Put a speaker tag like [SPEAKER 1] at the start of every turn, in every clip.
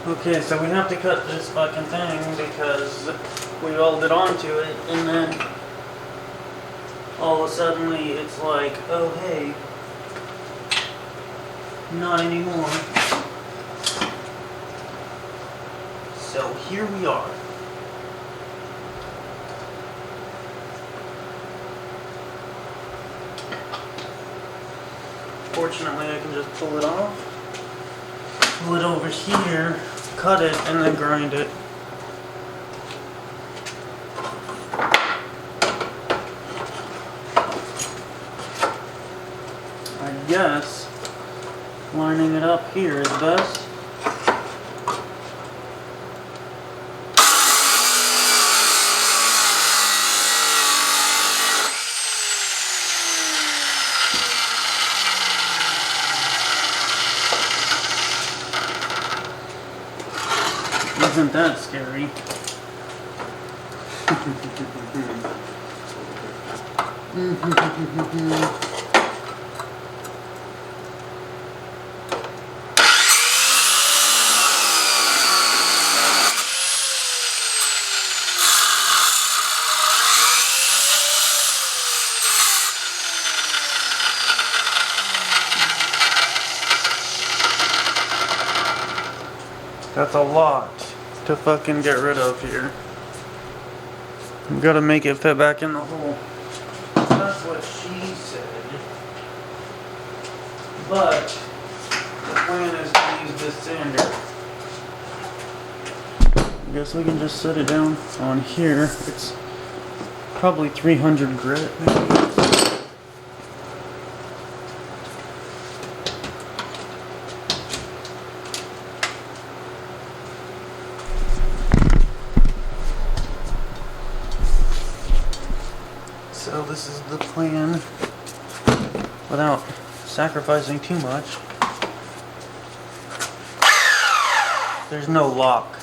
[SPEAKER 1] Okay, so we have to cut this fucking thing because we welded onto it, and then all of a sudden it's like, oh hey, not anymore. So here we are. Fortunately, I can just pull it off, pull it over here, cut it, and then grind it. I guess lining it up here is best. Isn't that scary? That's a lot to fucking get rid of here. I've got to make it fit back in the hole. That's what she said. But the plan is to use this sander. I guess we can just set it down on here. It's probably 300 grit maybe. So this is the plan without sacrificing too much. There's no lock.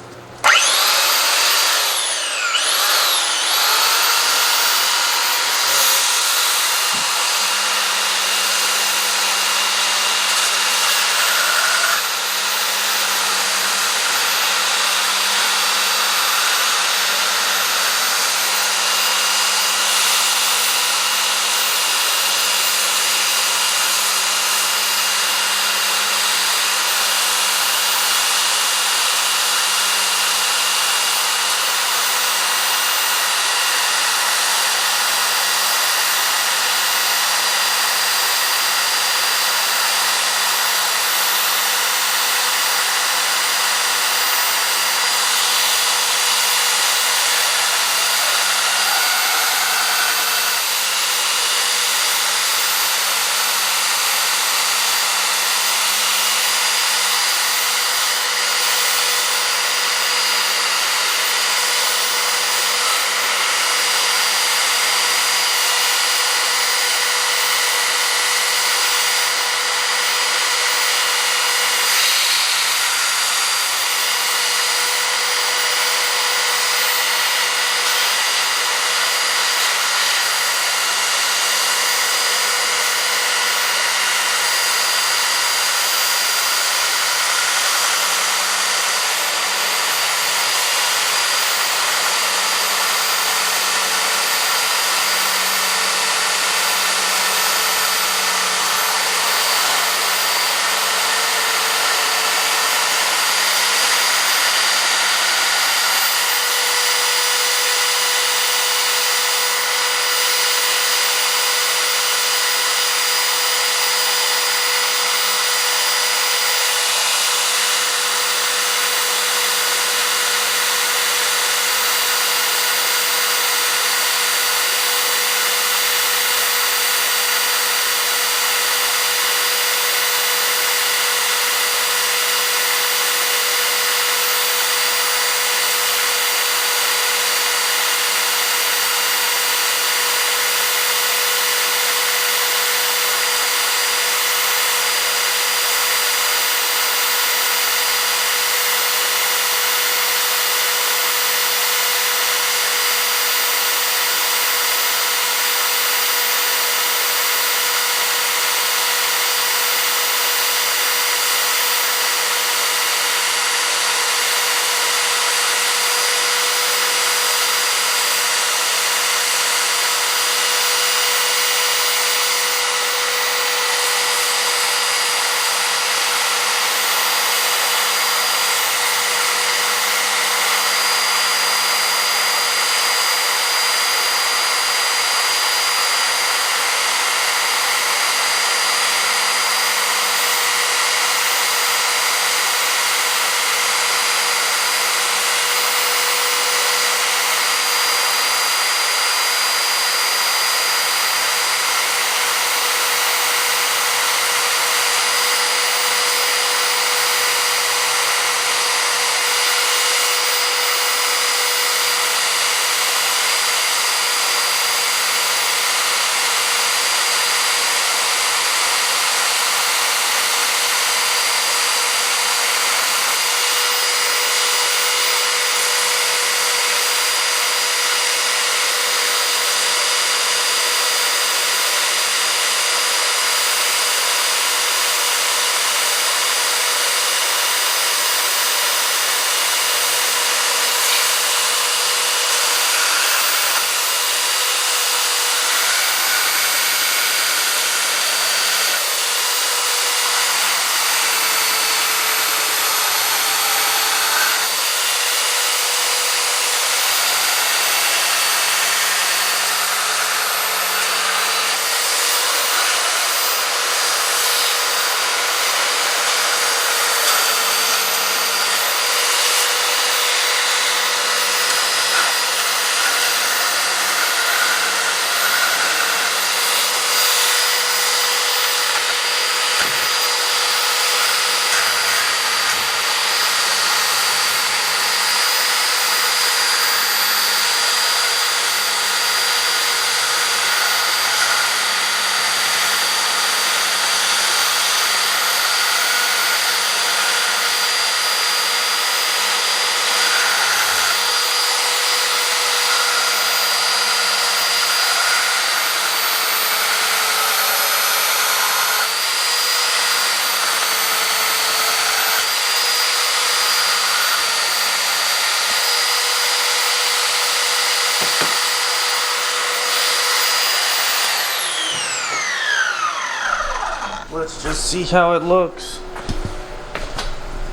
[SPEAKER 1] let's just see how it looks.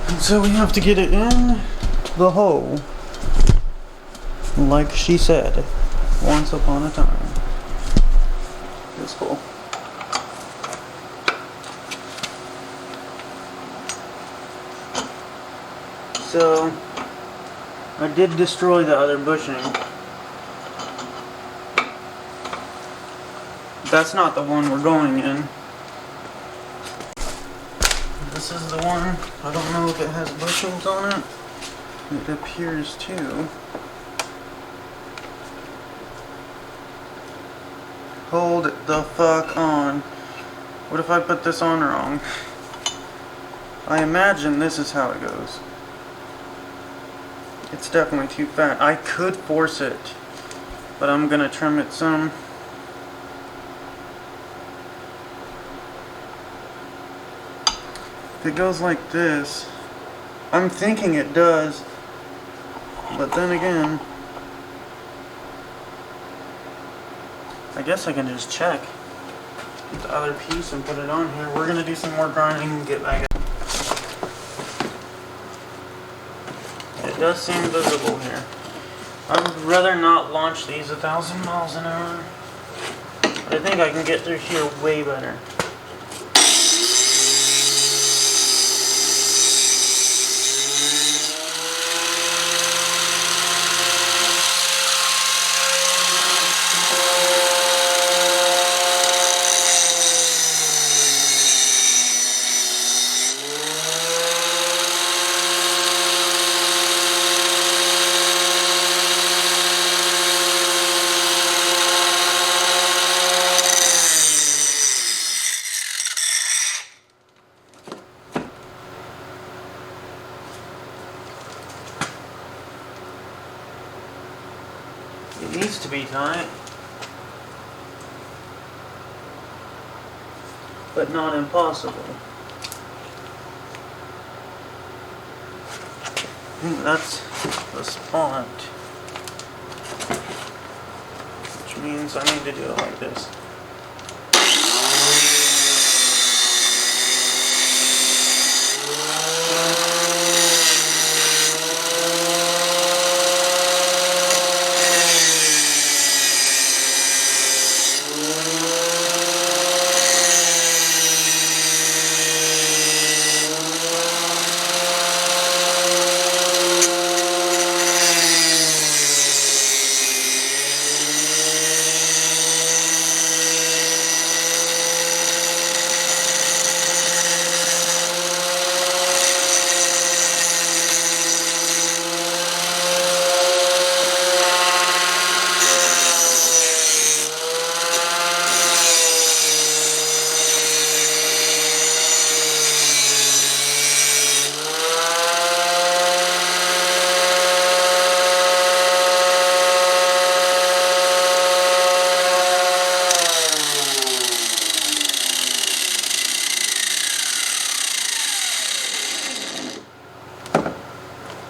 [SPEAKER 1] And so we have to get it in the hole, like she said, once upon a time. It's cool. So, I did destroy the other bushing. That's not the one we're going in. This is the one. I don't know if it has bushings on it. It appears to. Hold the fuck on. What if I put this on wrong? I imagine this is how it goes. It's definitely too fat. I could force it, but I'm gonna trim it some. If it goes like this, I'm thinking it does, but then again, I guess I can just check. Get the other piece and put it on here. We're gonna do some more grinding and get back. It does seem visible here. I would rather not launch these 1,000 miles an hour, but I think I can get through here way better. It needs to be tight, but not impossible. I think that's the spot, which means I need to do it like this.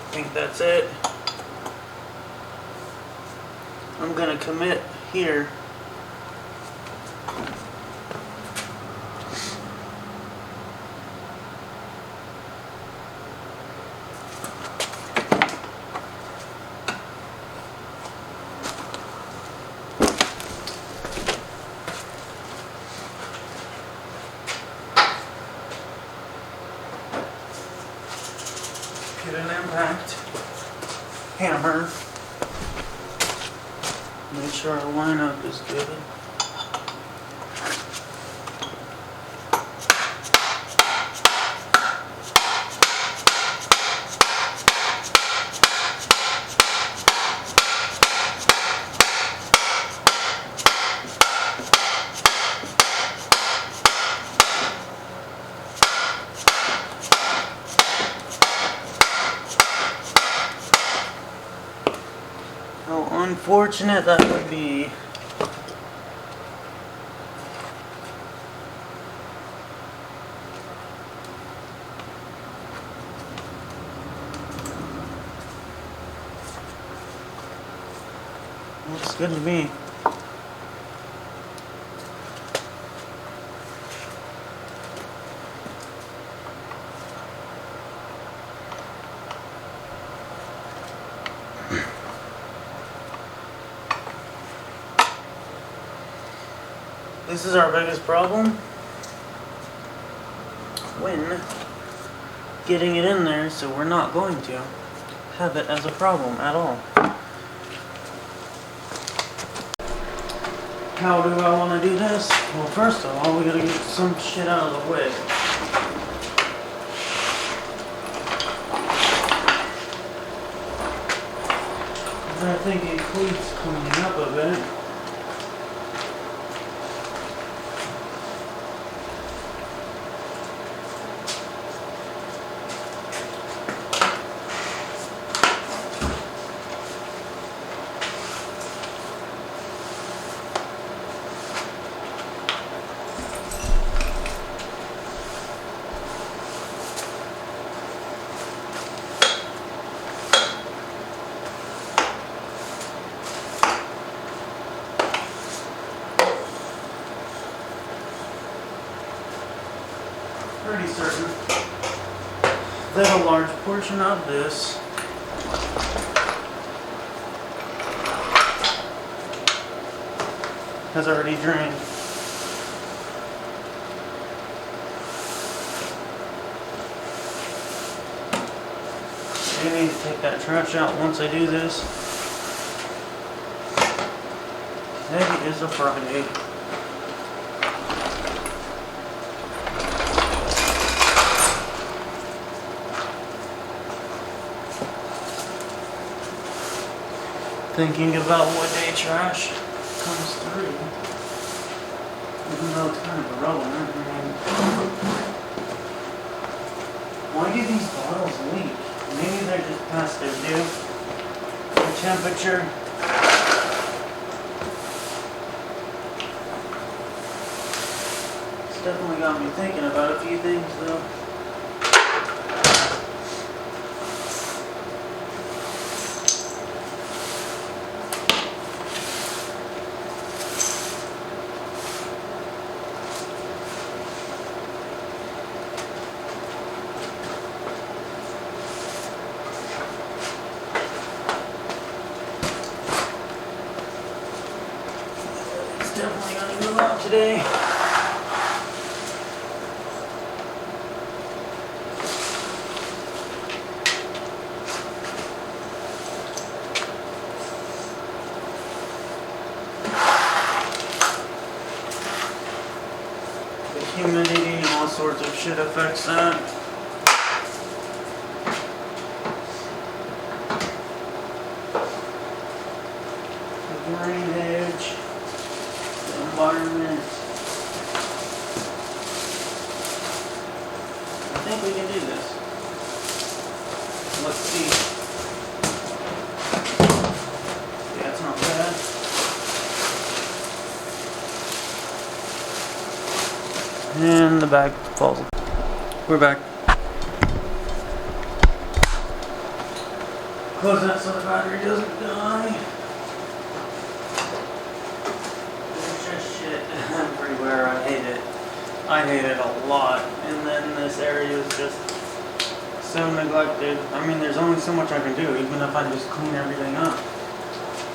[SPEAKER 1] I think that's it. I'm gonna commit here. Get an impact hammer. Make sure our lineup is good. How unfortunate that would be. Looks good to me. this is our biggest problem when getting it in there, so we're not going to have it as a problem at all. How do I want to do this? Well, first of all, we gotta get some shit out of the way. I think it includes cleaning up a bit. Pretty certain that a large portion of this has already drained. I need to take that trash out once I do this. Today is a Friday. Thinking about what day trash comes through, even though it's kind of irrelevant. I mean, why do these bottles leak? Maybe they're just past their due. The temperature. It's definitely got me thinking about a few things, though. Definitely gonna go out today. The humidity and all sorts of shit affects that. The drainage. Environment. I think we can do this. Let's see. Yeah, it's not bad. And the bag falls. We're back. Close that so the battery doesn't die. Everywhere. I hate it. I hate it a lot. And then this area is just so neglected. I mean, there's only so much I can do, even if I just clean everything up.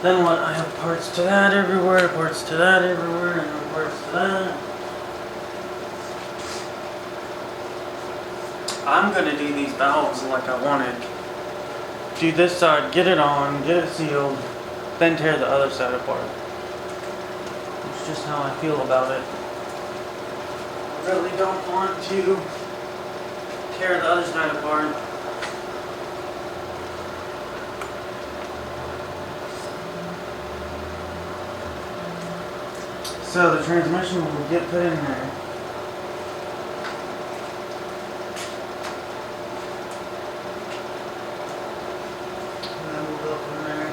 [SPEAKER 1] Then what? I have parts to that everywhere, parts to that everywhere, and then parts to that. I'm gonna do these valves like I wanted. Do this side, get it on, get it sealed, then tear the other side apart. Just how I feel about it. I really don't want to tear the other side apart. So the transmission will get put in there. And then we'll go from there.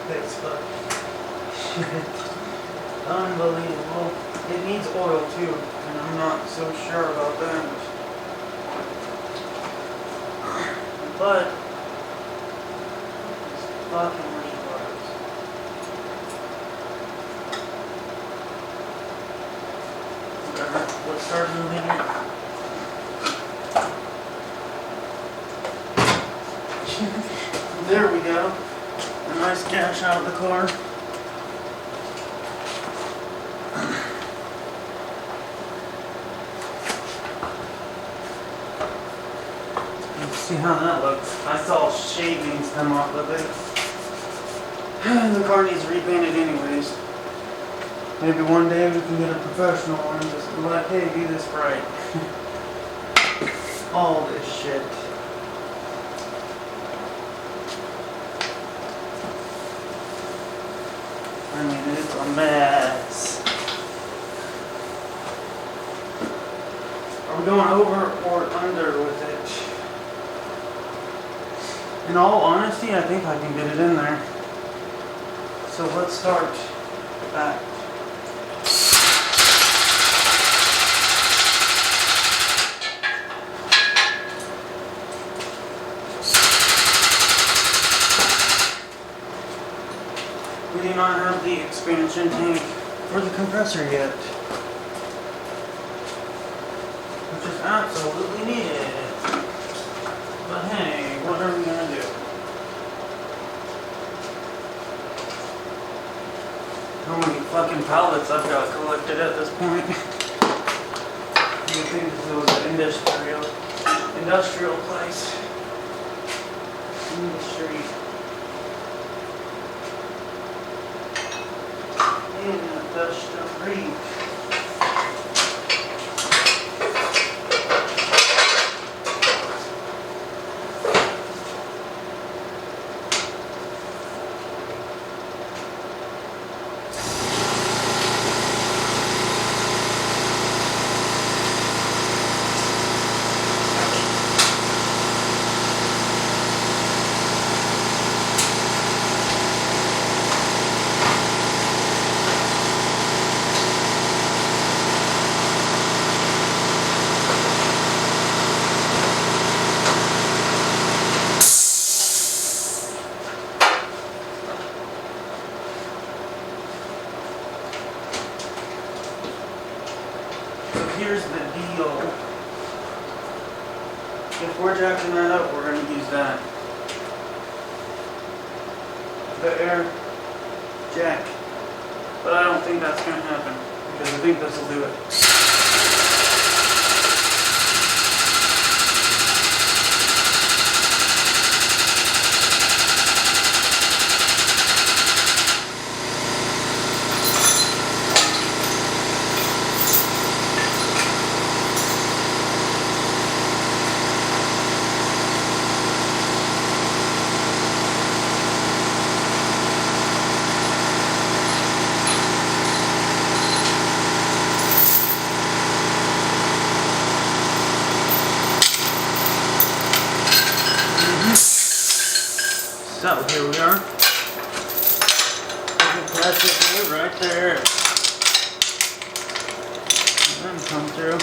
[SPEAKER 1] Facebook. Shit. Unbelievable. It needs oil too, and I'm not so sure about that. But fucking retards. Whatever. Let's start moving it. There we go. A nice gash out of the car. See how that looks. I saw shavings come off of it. The car needs repainted anyways. Maybe one day we can get a professional one and just be like, hey, do this right. All this shit. I mean, it's a mess. Are we going over or under with it? In all honesty, I think I can get it in there. So let's start that. We do not have the expansion tank for the compressor yet, which is absolutely needed. But hey, what are we gonna do? How many fucking pallets I've got collected at this point? You think this was an industrial place? Industry. Industry. Here's the deal. If we're jacking that up, we're going to use that. The air jack. But I don't think that's going to happen, because I think this will do it. So here we are. Plastic right there. And then come through.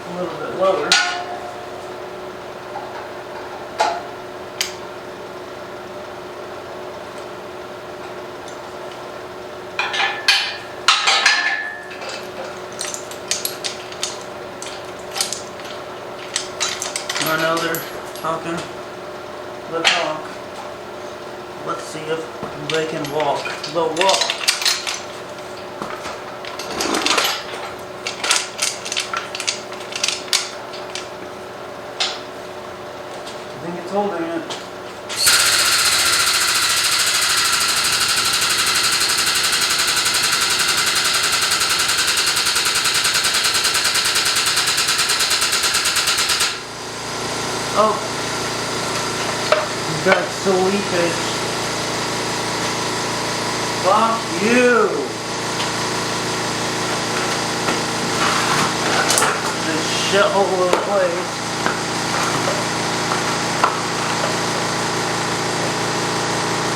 [SPEAKER 1] A little bit lower. I know they're talking the talk. Let's see if they can walk the walk. I think it's holding it. Oh, you got leakage. Fuck you. This shit all over the place.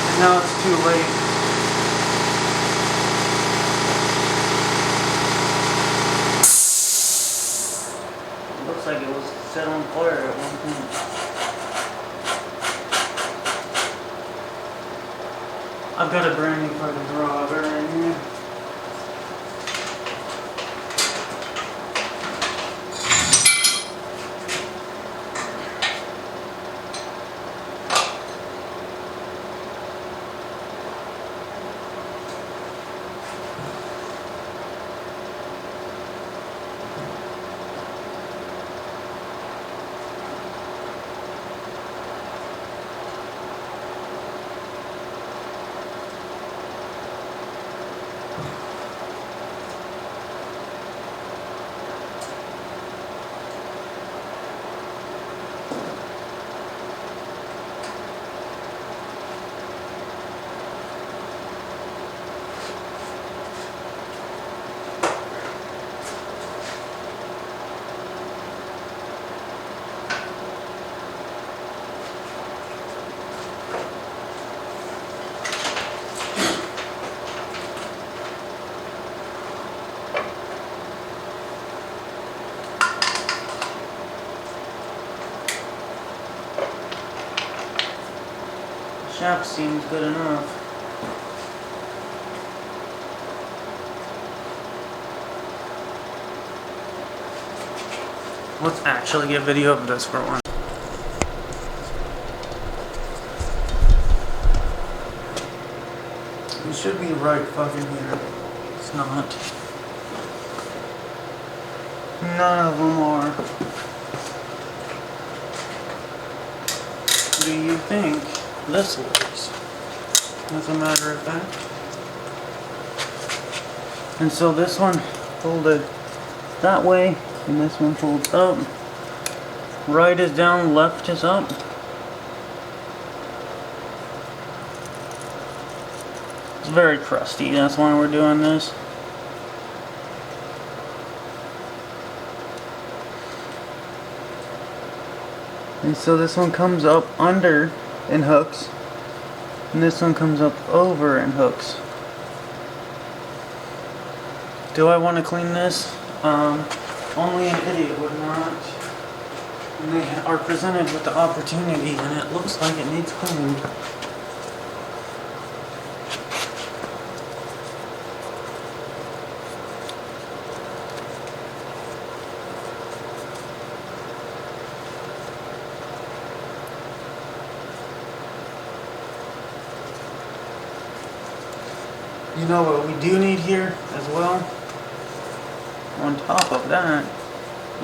[SPEAKER 1] And now it's too late. set on fire at one point. I've got a brand new fucking thermometer in here. Shaft seems good enough. Let's actually get video of this for one. It should be right fucking here. It's not. None of them are. Do you think this works? As a matter of fact. And so this one folded that way, and this one folds up. Right is down, left is up. It's very crusty, that's why we're doing this. And so this one comes up under and hooks, and this one comes up over and hooks. Do I want to clean this? Only an idiot would not. And they are presented with the opportunity, and it looks like it needs cleaned. You know what we do need here as well? On top of that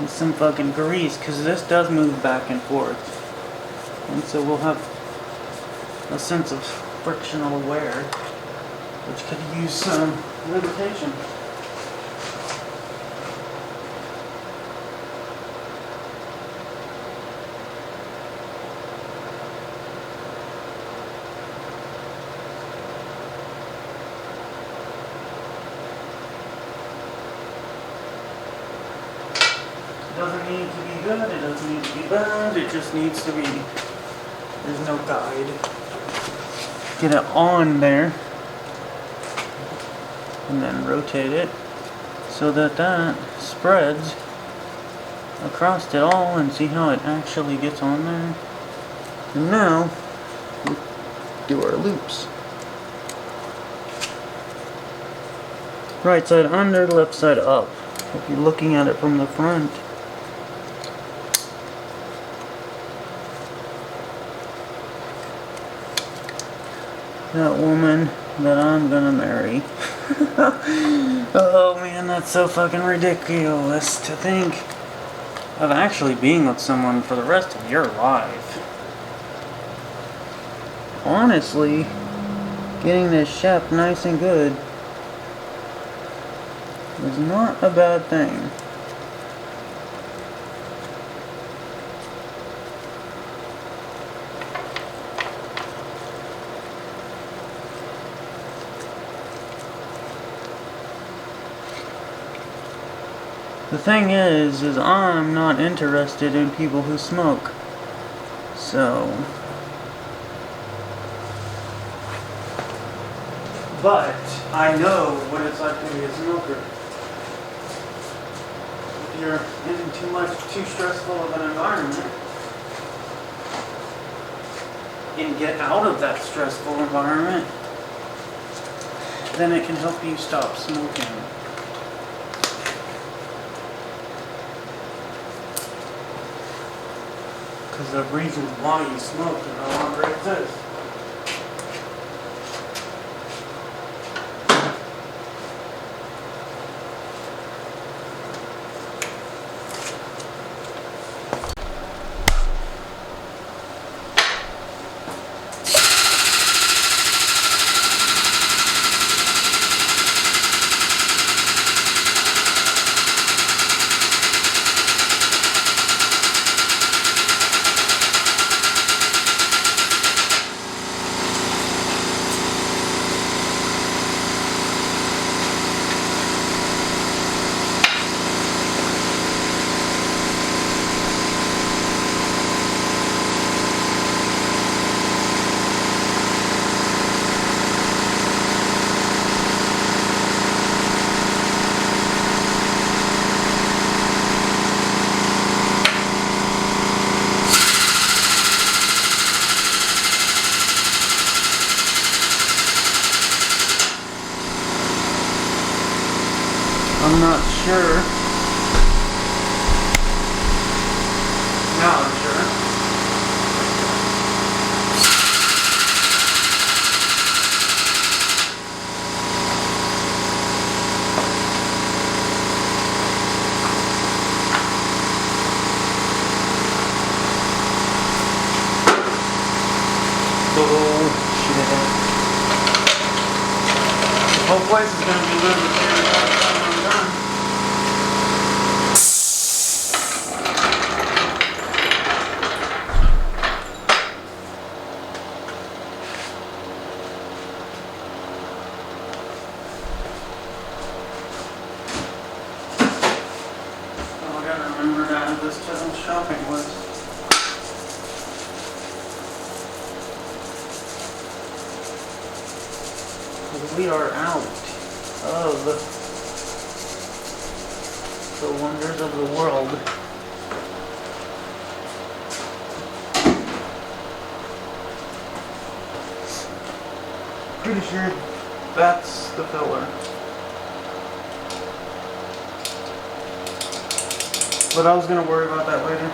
[SPEAKER 1] is some fucking grease, because this does move back and forth. And so we'll have a sense of frictional wear, which could use some lubrication. It doesn't need to be good, it doesn't need to be bad, it just needs to be, there's no guide. Get it on there, and then rotate it so that that spreads across it all, and see how it actually gets on there. And now, we do our loops. Right side under, left side up. If you're looking at it from the front. That woman that I'm gonna marry. Oh man, that's so fucking ridiculous to think of actually being with someone for the rest of your life. Honestly, getting this shaft nice and good is not a bad thing. The thing is I'm not interested in people who smoke. So, but I know what it's like to be a smoker. you're in too stressful of an environment and get out of that stressful environment, then it can help you stop smoking. Because the reason why you smoke no longer exists. I'm not sure. Now I'm sure. Oh shit. This whole place is gonna be moved to the time I'm done. Oh, I gotta remember to add this to the shopping list. We are out of the wonders of the world. Pretty sure that's the filler. But I was gonna worry about that later.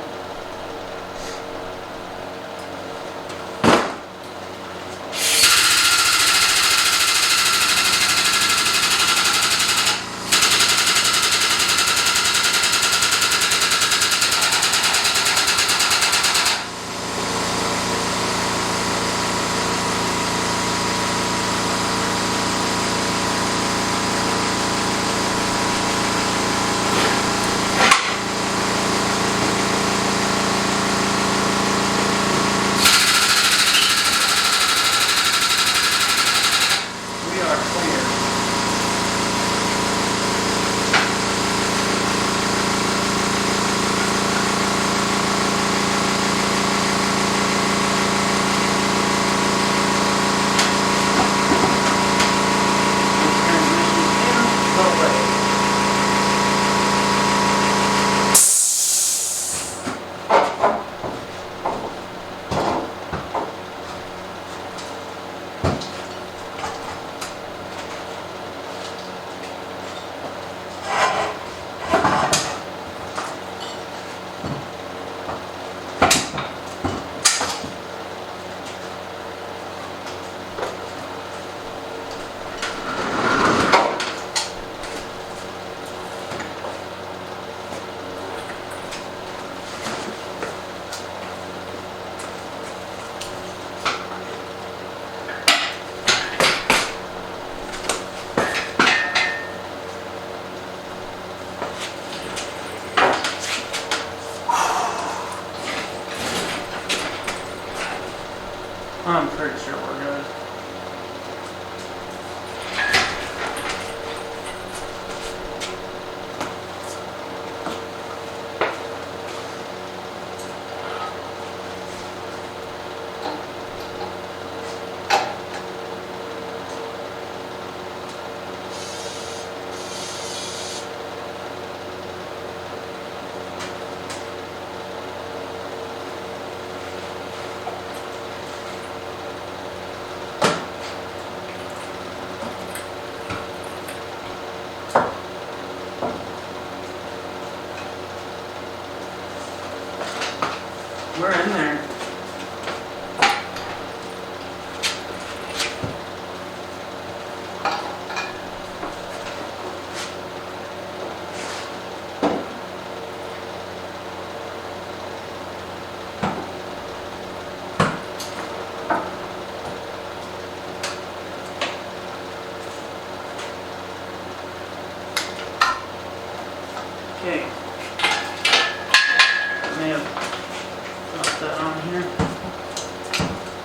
[SPEAKER 1] I'm pretty sure we're good.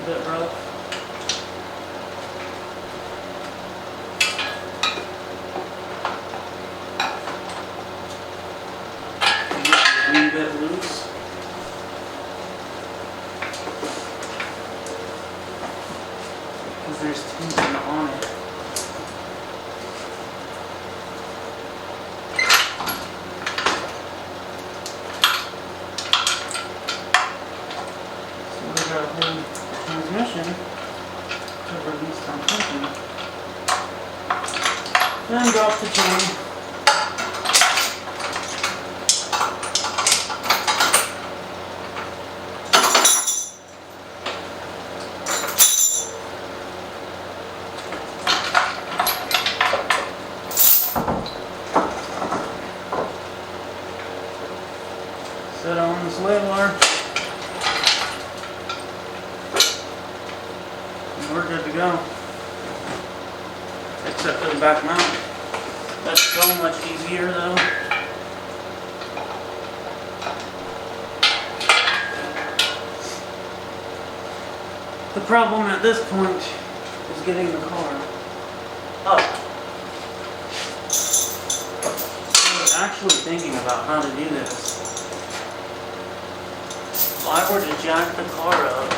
[SPEAKER 1] bit rough. A wee bit loose. Because there's tension on it. Transmission to release some tension. Then drop the chain. Set on this leveler. We're good to go. Except for the back mount. That's so much easier though. The problem at this point is getting the car up. I was actually thinking about how to do this. If I were to jack the car up,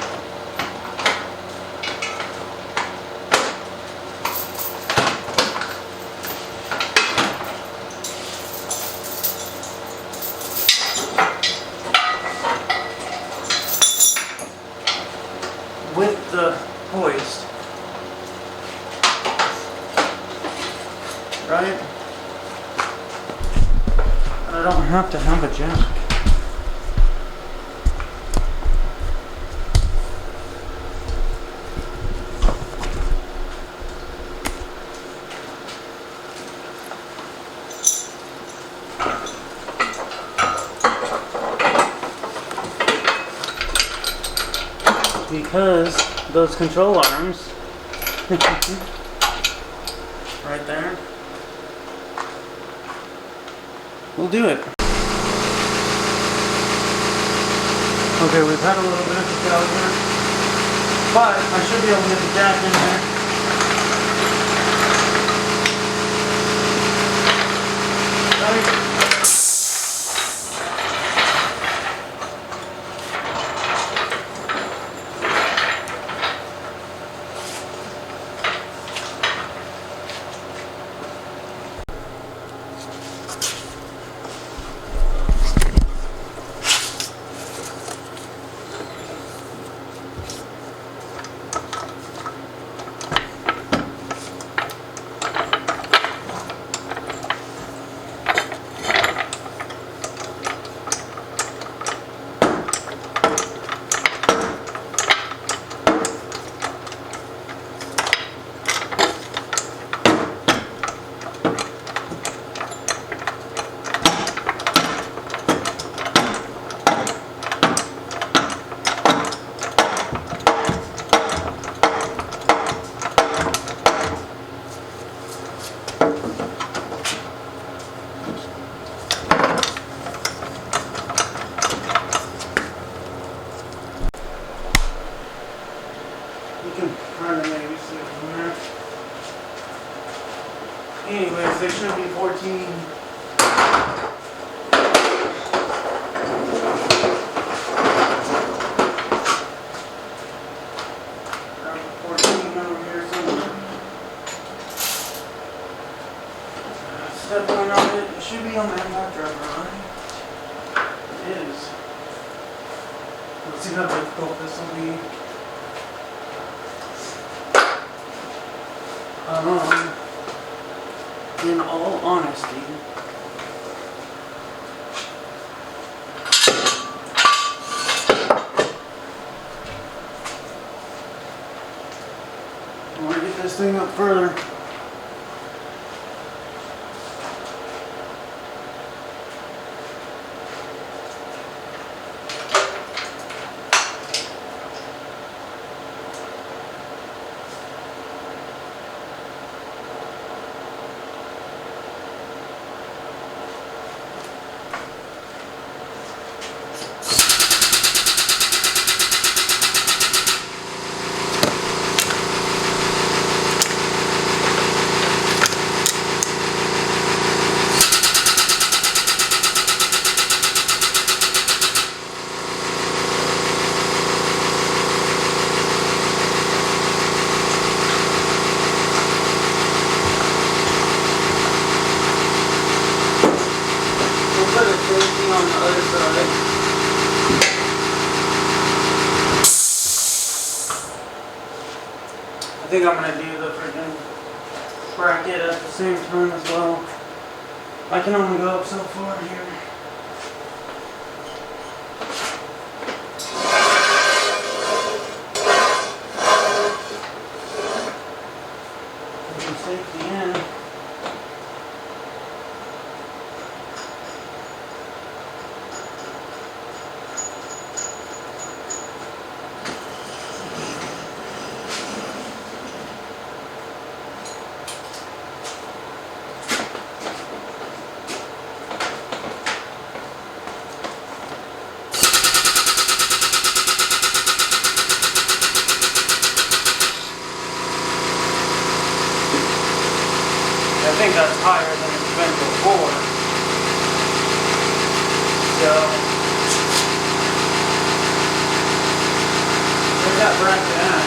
[SPEAKER 1] with the hoist, right? And I don't have to have a jack. Because those control arms right there will do it. Okay, we've had a little bit of a failure, but I should be able to get the jack in there. Right. You can kind of maybe see it from there. Anyways, there should be 14. Over here somewhere. Step one on it. It should be on that back driver, right? It is. Let's see how difficult this will be. In all honesty, I want to get this thing up further. think I'm gonna do the freaking bracket at the same time as well. I can only go up so far here. Safety in. I think that's higher than it's been before. So, where's that bracket at?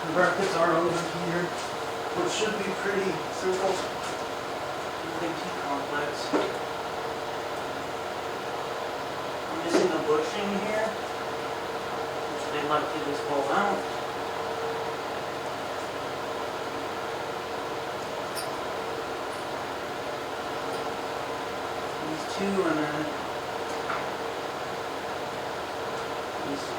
[SPEAKER 1] The brackets are over here, which should be pretty simple. Nothing too complex. Missing a bushing here, which they'd like to just pull out. These two and then these two.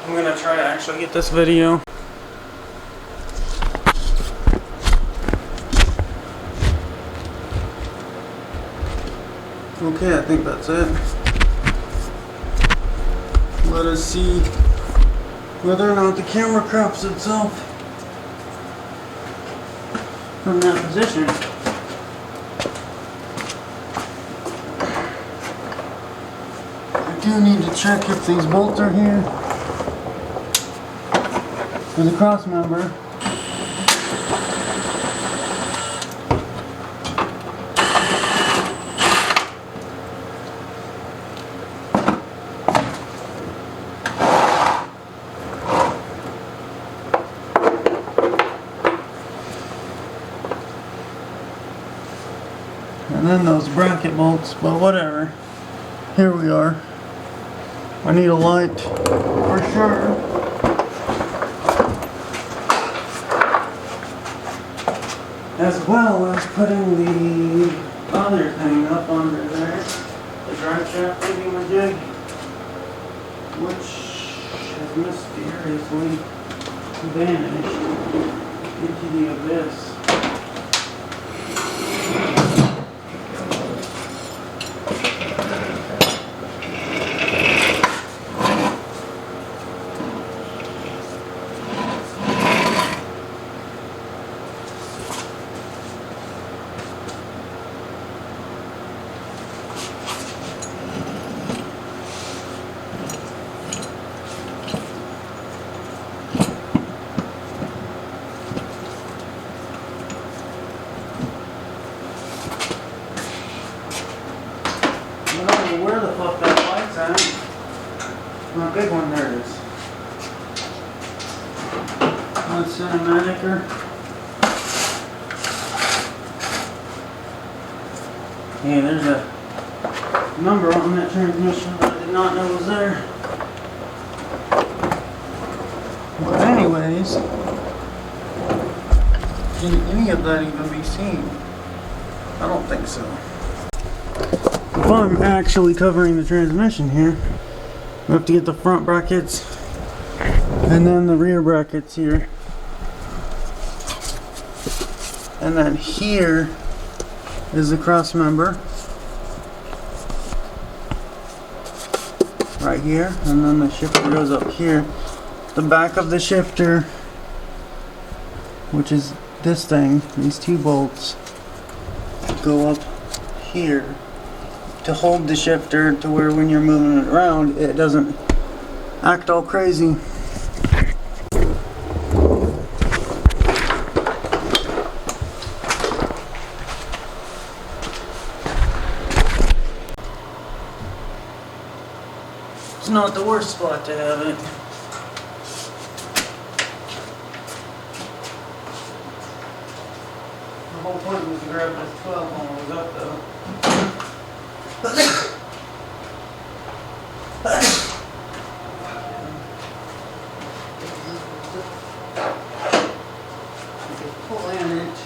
[SPEAKER 1] I'm gonna try to actually get this video. Okay, I think that's it. Let us see whether or not the camera crops itself from that position. I do need to check if these bolts are here for the cross member. And then those bracket bolts, but whatever. Here we are. I need a light for sure. As well as putting the other thing up under there, the drive shaft thingy-majig, which has mysteriously vanished into the abyss. I don't know where the fuck that light's at. My big one, there it is. On Cinematic-er. Hey, there's a number on that transmission that I did not know was there. But anyways, can any of that even be seen? I don't think so. If I'm actually covering the transmission here, We have to get the front brackets and then the rear brackets here. And then here is the cross member. Right here. And then the shifter goes up here. The back of the shifter, which is this thing, these two bolts, go up here to hold the shifter to where when you're moving it around, it doesn't act all crazy. It's not the worst spot to have it. The whole point was to grab this 12 when it was up though. Pull in it.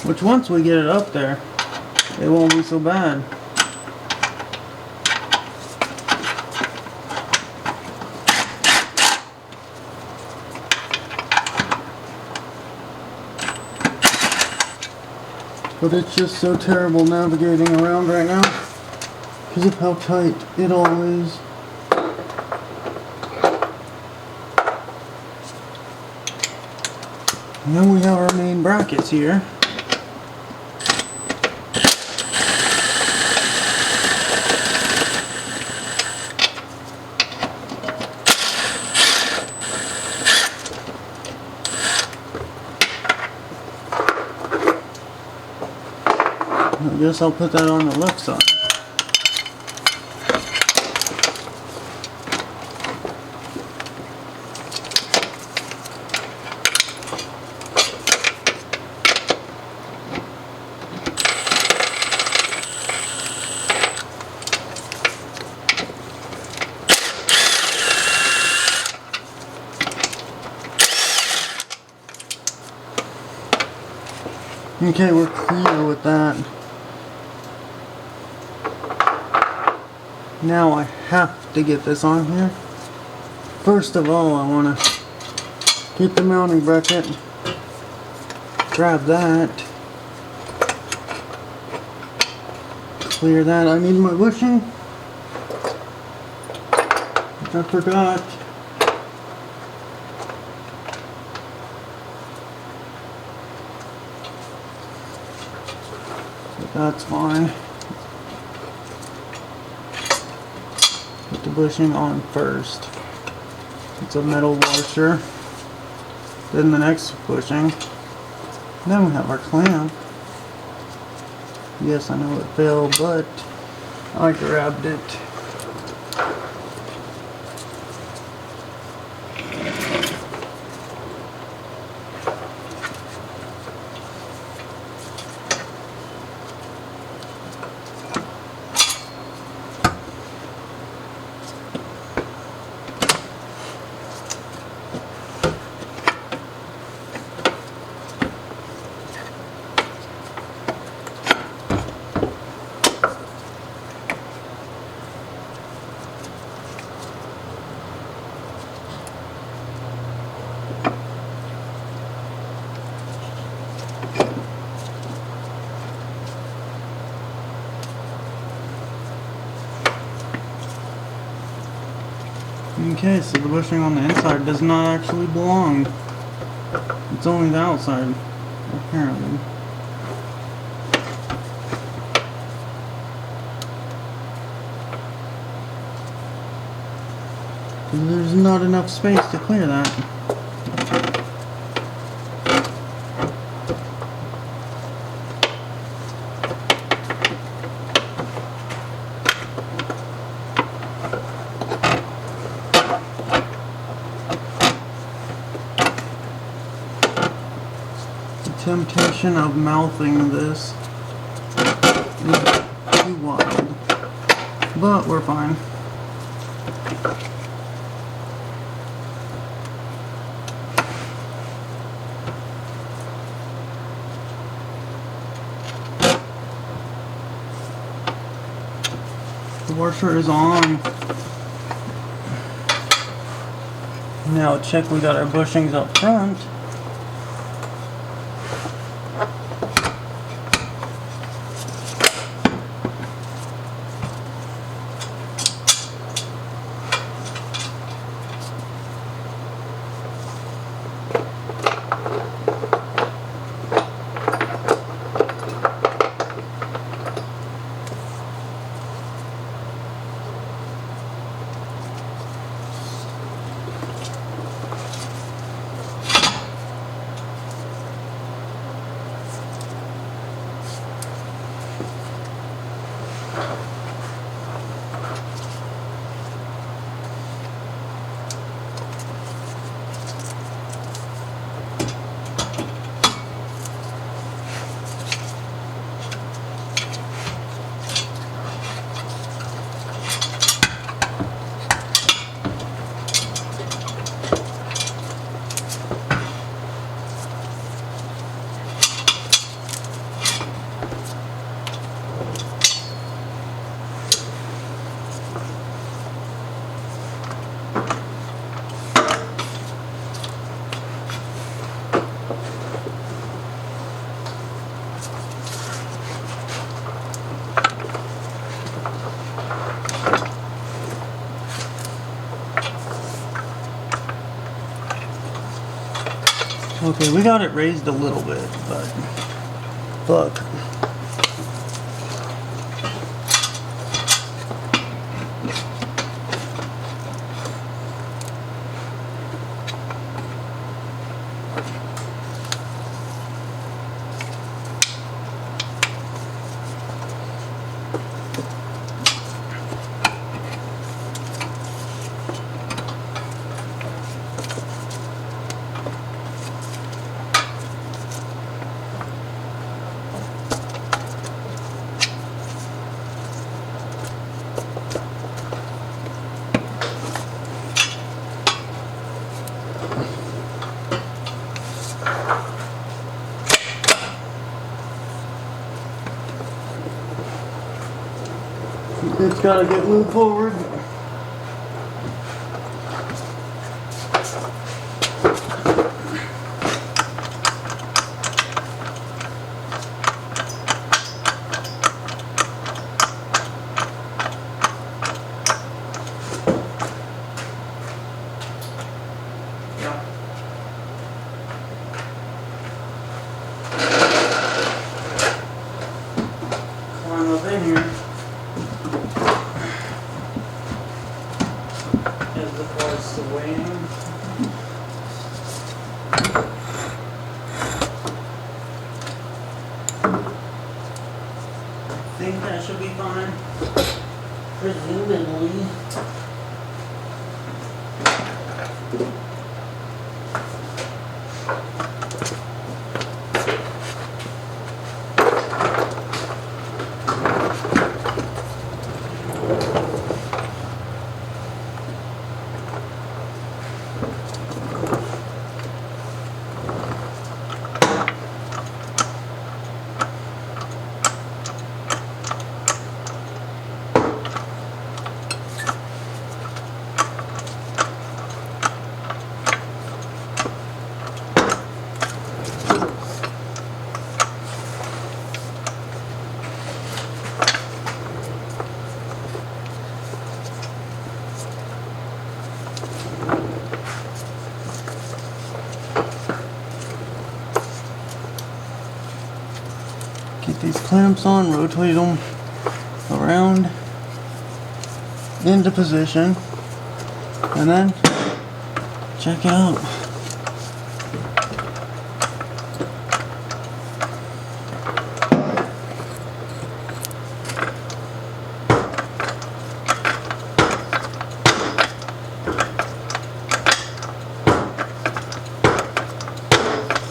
[SPEAKER 1] Which once we get it up there, it won't be so bad. But it's just so terrible navigating around right now because of how tight it all is. And then we have our main brackets here. I guess I'll put that on the left side. Okay, we're clear with that. Now I have to get this on here. First of all, I want to get the mounting bracket, grab that, clear that. I need my bushing, which I forgot. But that's fine. Put the bushing on first. It's a metal washer. Then the next bushing. Then we have our clamp. Yes, I know it fell, but I grabbed it. Okay, so the bushing on the inside does not actually belong. It's only the outside, apparently. There's not enough space to clear that. temptation of mouthing this is too wild, but we're fine. The washer is on. Now check, we got our bushings up front. Okay, we got it raised a little bit, but fuck. It's gotta get moved forward. Climb up in here. As the parts swaying. I think that should be fine. Presumably. Get these clamps on, rotate them around into position, and then check it out.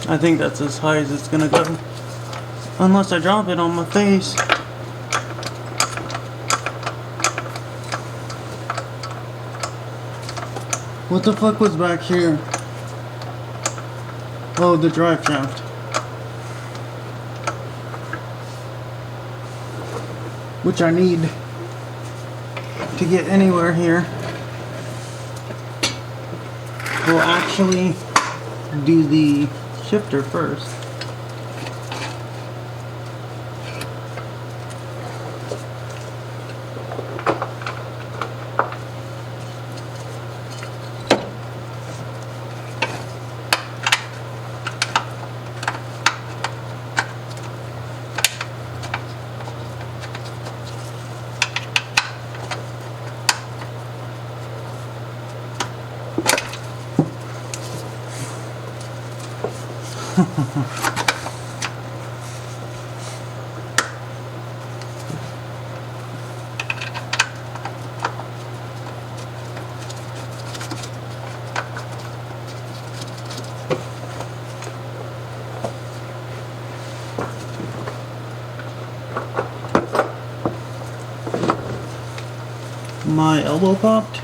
[SPEAKER 1] I think that's as high as it's gonna go. Unless I drop it on my face. What the fuck was back here? Oh, the drive shaft. Which I need to get anywhere here. We'll actually do the shifter first. My elbow popped.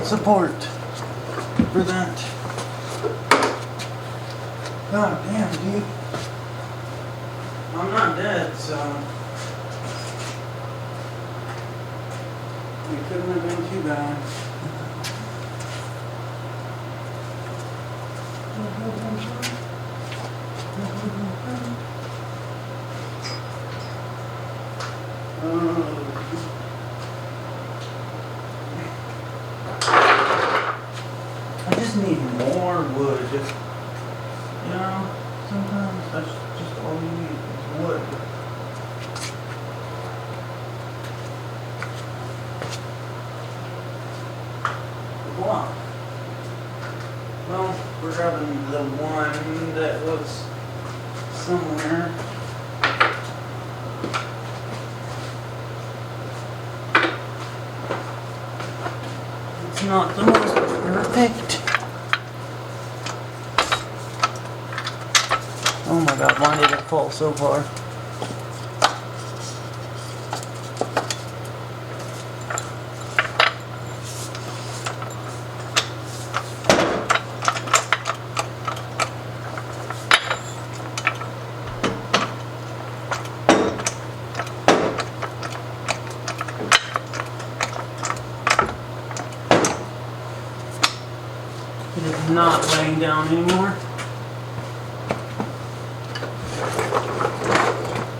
[SPEAKER 1] Support for that. God damn, dude. I'm not dead, so it couldn't have been too bad. I just need more wood. You know, sometimes that's just all you need is wood. Block. Well, we're grabbing the one that was somewhere. It's not the most perfect. Oh my god, why did it fall so far? It is not laying down anymore.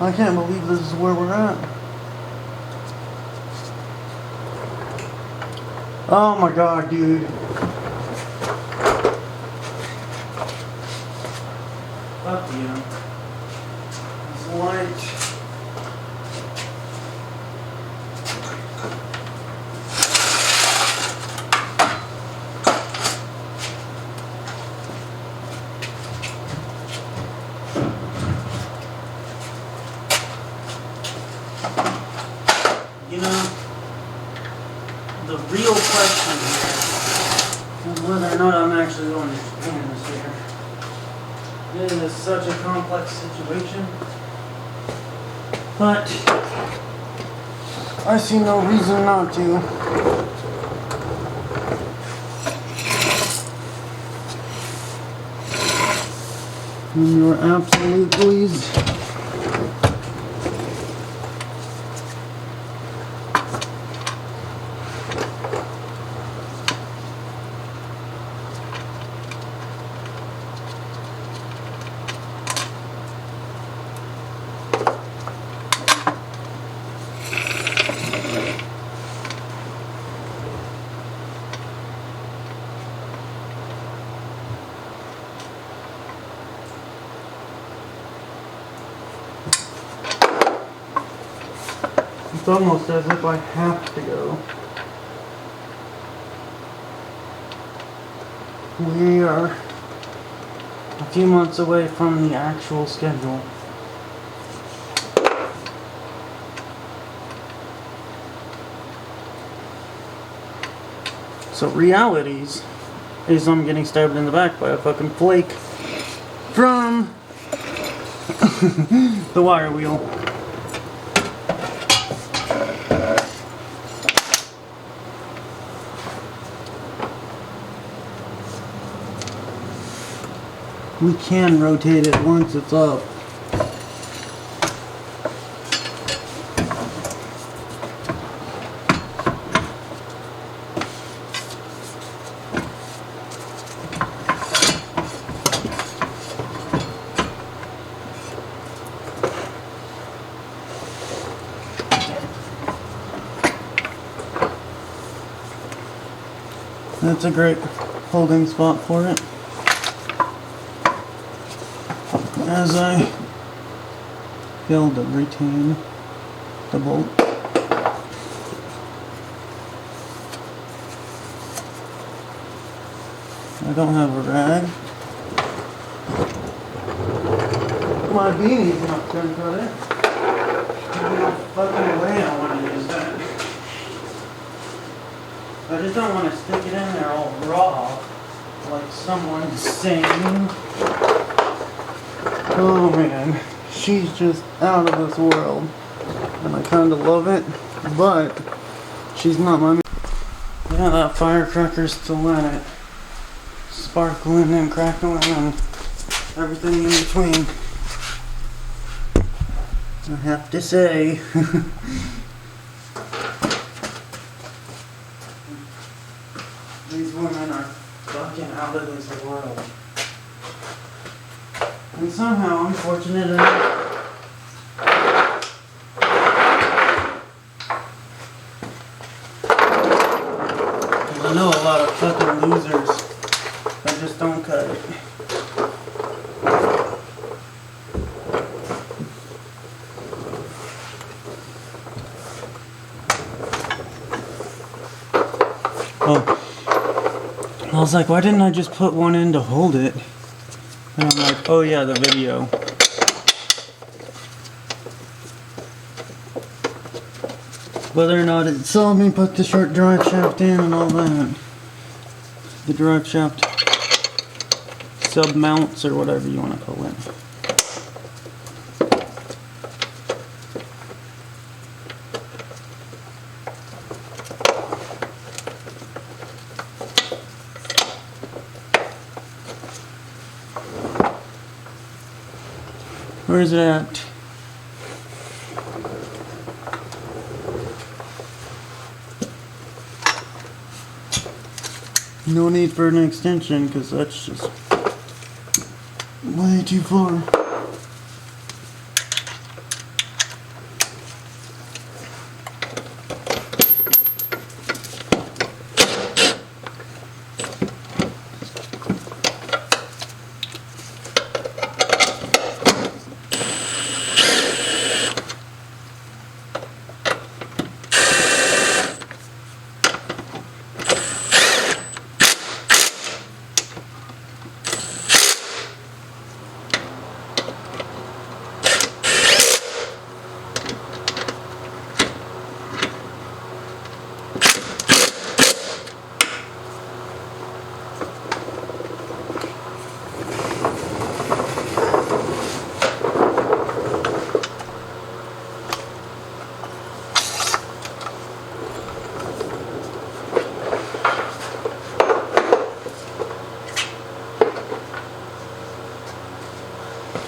[SPEAKER 1] I can't believe this is where we're at. Oh my god, dude. Fuck you. It's light. You know, the real question here is whether or not I'm actually going to expand this here. It is such a complex situation, but I see no reason not to. And you're absolutely It's almost as if I have to go. We are a few months away from the actual schedule. So realities is I'm getting stabbed in the back by a fucking flake from the wire wheel. We can rotate it once it's up. That's a great holding spot for it. As I fail to retain the bolt. I don't have a rag. My beanie's not gonna cut it. There's no fucking way I want to use that. I just don't want to stick it in there all raw, like someone's saying. Oh man, she's just out of this world, and I kind of love it, but she's not my. Yeah, that firecracker's still at it, sparkling and crackling and everything in between. I have to say. These women are fucking out of this world. And somehow I'm fortunate enough I know a lot of fucking losers that just don't cut it. Oh. I was like, why didn't I just put one in to hold it? And I'm like, oh yeah, the video. Whether or not it saw me put the short drive shaft in and all that. The drive shaft sub mounts or whatever you want to call it. Where is it at? No need for an extension because that's just way too far.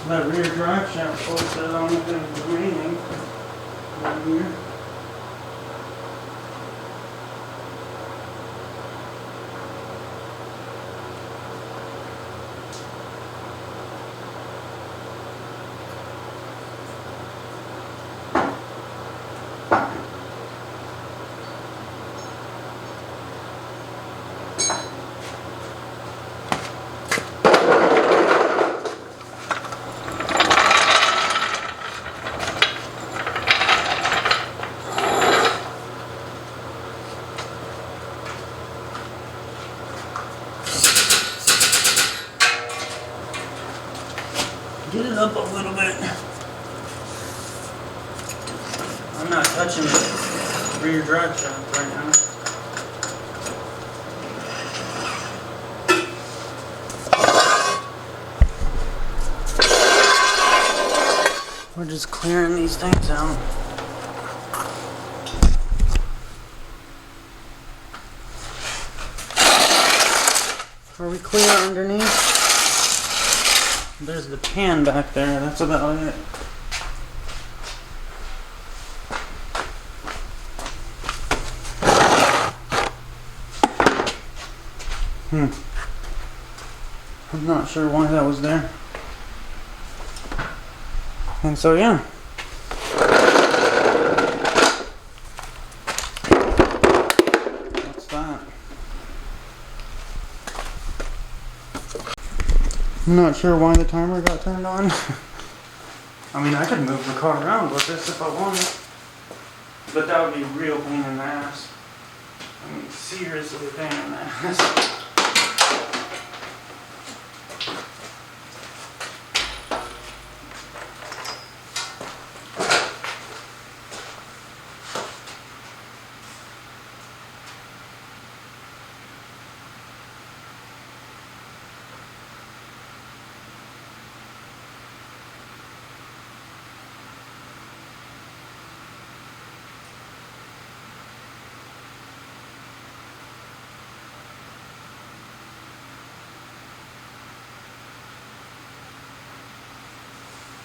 [SPEAKER 1] That rear drive shaft bolts that only thing remaining right here. Get it up a little bit. I'm not touching the rear drive shaft right now. We're just clearing these things out. Are we clear underneath? There's the pan back there, that's about it. I'm not sure why that was there. And so yeah. What's that? I'm not sure why the timer got turned on. I mean, I could move the car around with this if I wanted. But that would be a real pain in the ass. I mean, seriously a pain in the ass.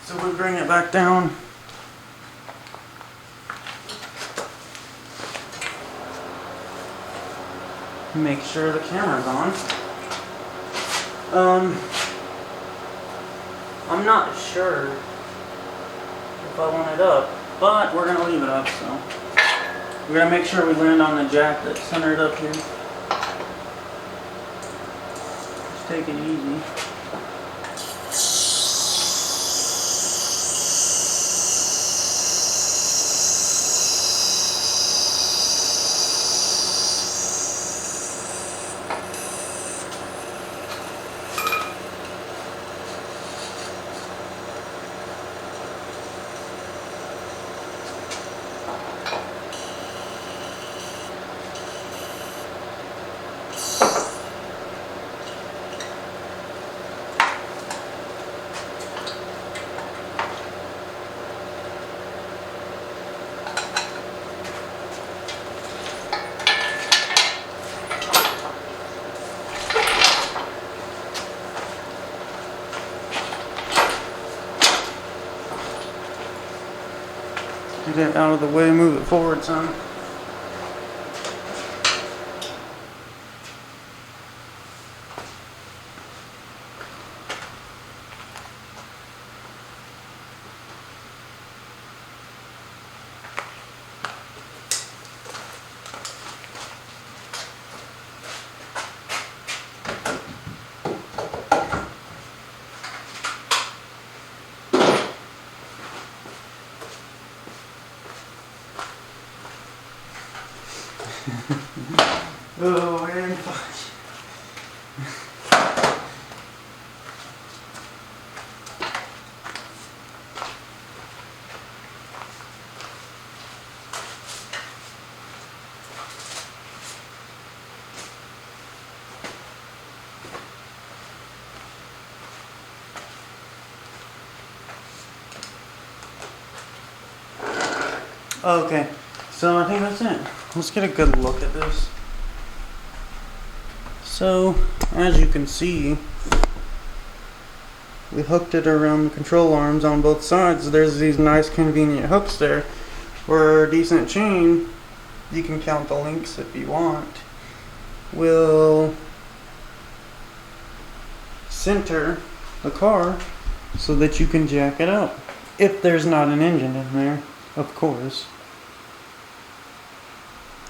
[SPEAKER 1] So we bring it back down. Make sure the camera's on. I'm not sure if I want it up, but we're gonna leave it up, so. We're gonna make sure we land on the jack that's centered up here. Just take it easy. Get it out of the way, move it forward some. Oh man, fuck. Okay, so I think that's it. Let's get a good look at this. So, as you can see, we hooked it around the control arms on both sides. There's these nice convenient hooks there for a decent chain. You can count the links if you want. Will center the car so that you can jack it up. If there's not an engine in there, of course.